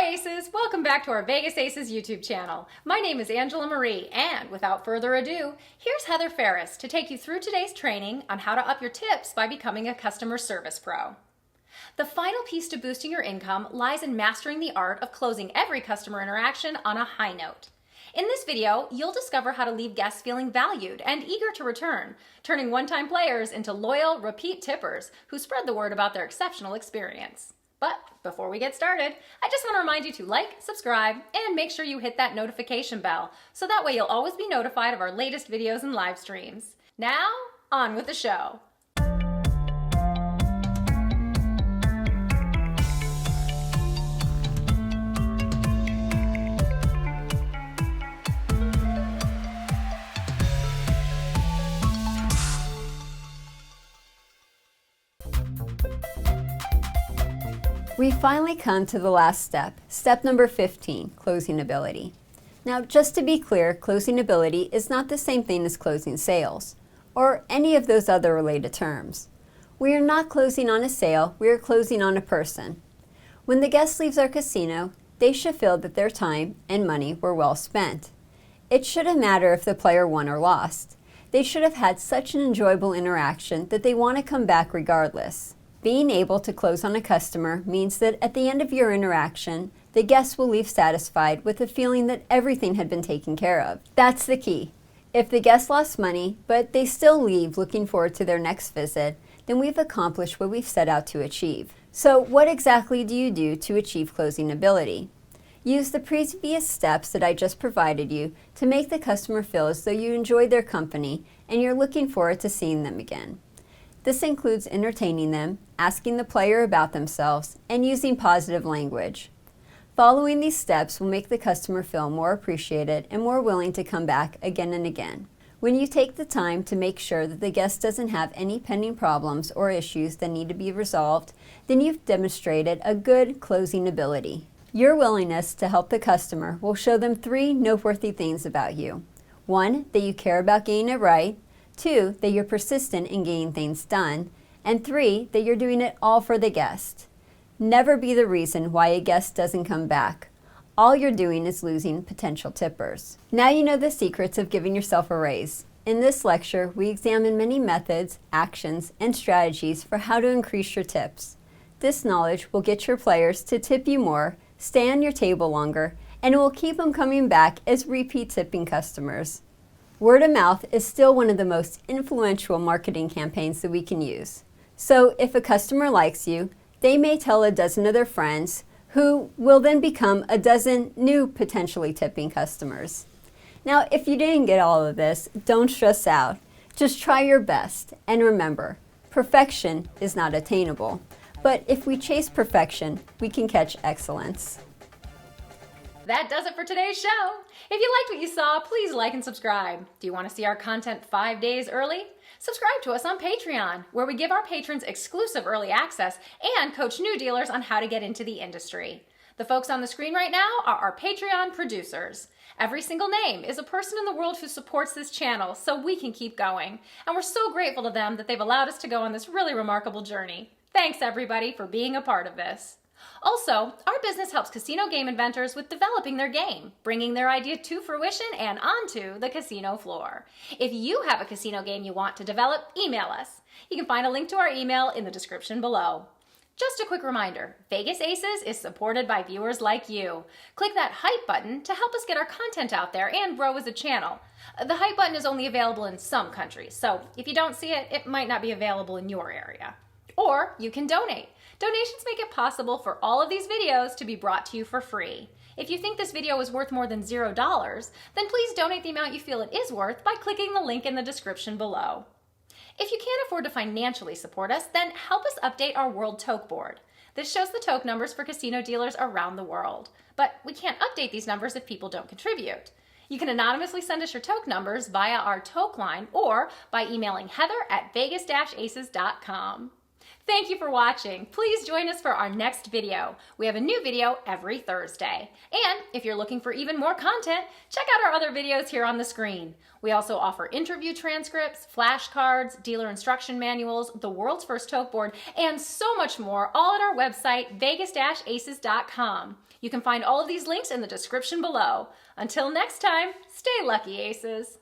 Aces! Welcome back to our Vegas Aces YouTube channel. My name is Angela Marie, and without further ado, here's Heather Ferris to take you through today's training on how to up your tips by becoming a customer service pro. The final piece to boosting your income lies in mastering the art of closing every customer interaction on a high note. In this video, you'll discover how to leave guests feeling valued and eager to return, turning one-time players into loyal, repeat tippers who spread the word about their exceptional experience. But before we get started, I just want to remind you to like, subscribe, and make sure you hit that notification bell so that way you'll always be notified of our latest videos and live streams. Now, on with the show. We finally come to the last step number 15, closing ability. Now, just to be clear, closing ability is not the same thing as closing sales, or any of those other related terms. We are not closing on a sale, we are closing on a person. When the guest leaves our casino, they should feel that their time and money were well spent. It shouldn't matter if the player won or lost. They should have had such an enjoyable interaction that they want to come back regardless. Being able to close on a customer means that at the end of your interaction, the guest will leave satisfied with the feeling that everything had been taken care of. That's the key. If the guest lost money, but they still leave looking forward to their next visit, then we've accomplished what we've set out to achieve. So what exactly do you do to achieve closing ability? Use the previous steps that I just provided you to make the customer feel as though you enjoyed their company and you're looking forward to seeing them again. This includes entertaining them, asking the player about themselves, and using positive language. Following these steps will make the customer feel more appreciated and more willing to come back again and again. When you take the time to make sure that the guest doesn't have any pending problems or issues that need to be resolved, then you've demonstrated a good closing ability. Your willingness to help the customer will show them 3 noteworthy things about you. 1, that you care about getting it right. 2, that you're persistent in getting things done. And 3, that you're doing it all for the guest. Never be the reason why a guest doesn't come back. All you're doing is losing potential tippers. Now you know the secrets of giving yourself a raise. In this lecture, we examine many methods, actions, and strategies for how to increase your tips. This knowledge will get your players to tip you more, stay on your table longer, and it will keep them coming back as repeat tipping customers. Word of mouth is still one of the most influential marketing campaigns that we can use. So if a customer likes you, they may tell a dozen of their friends who will then become a dozen new potentially tipping customers. Now, if you didn't get all of this, don't stress out. Just try your best. And remember, perfection is not attainable. But if we chase perfection, we can catch excellence. That does it for today's show. If you liked what you saw, please like and subscribe. Do you want to see our content 5 days early? Subscribe to us on Patreon, where we give our patrons exclusive early access and coach new dealers on how to get into the industry. The folks on the screen right now are our Patreon producers. Every single name is a person in the world who supports this channel so we can keep going. And we're so grateful to them that they've allowed us to go on this really remarkable journey. Thanks everybody for being a part of this. Also, our business helps casino game inventors with developing their game, bringing their idea to fruition and onto the casino floor. If you have a casino game you want to develop, email us. You can find a link to our email in the description below. Just a quick reminder, Vegas Aces is supported by viewers like you. Click that hype button to help us get our content out there and grow as a channel. The hype button is only available in some countries, so if you don't see it, it might not be available in your area. Or you can donate. Donations make it possible for all of these videos to be brought to you for free. If you think this video is worth more than $0, then please donate the amount you feel it is worth by clicking the link in the description below. If you can't afford to financially support us, then help us update our World Toke board. This shows the toke numbers for casino dealers around the world. But we can't update these numbers if people don't contribute. You can anonymously send us your toke numbers via our toke line or by emailing heather@vegas-aces.com. Thank you for watching. Please join us for our next video. We have a new video every Thursday. And if you're looking for even more content, check out our other videos here on the screen. We also offer interview transcripts, flashcards, dealer instruction manuals, the world's first toke board, and so much more, all at our website, vegas-aces.com. You can find all of these links in the description below. Until next time, stay lucky, aces.